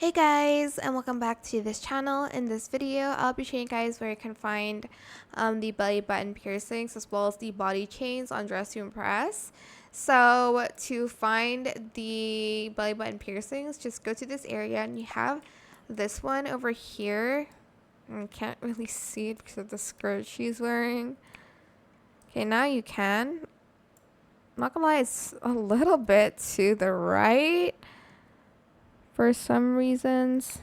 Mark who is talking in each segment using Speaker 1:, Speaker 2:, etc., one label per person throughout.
Speaker 1: Hey guys, and welcome back to this channel. In this video, I'll be showing you guys where you can find the belly button piercings as well as the body chains on Dress to Impress. So to find the belly button piercings, just go to this area and you have this one over here. I can't really see it because of the skirt she's wearing. Okay, now you can. I'm not gonna lie, it's a little bit to the right for some reasons.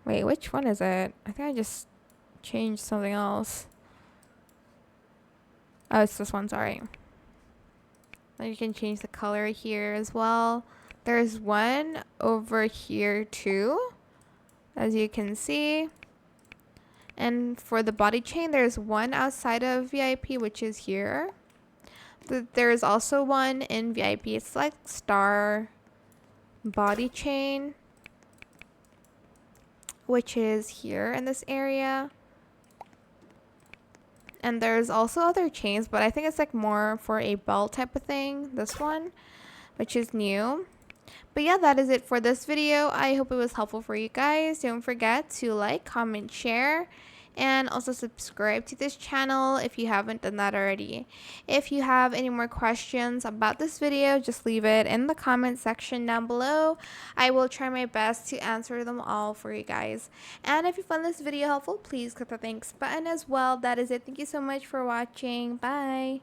Speaker 1: Wait, which one is it? I think I just changed something else. Oh, it's this one, sorry. Then you can change the color here as well. There's one over here too, as you can see. And for the body chain, there's one outside of VIP, which is here. There's also one in VIP. It's like star body chain, which is here in this area. And there's also other chains, but I think it's like more for a belt type of thing, this one, which is new. But yeah, that is it for this video. I hope it was helpful for you guys. Don't forget to like, comment, share, and also subscribe to this channel if you haven't done that already. If you have any more questions about this video, just leave it in the comment section down below. I will try my best to answer them all for you guys. And if you found this video helpful, please click the thanks button as well. That is it. Thank you so much for watching. Bye.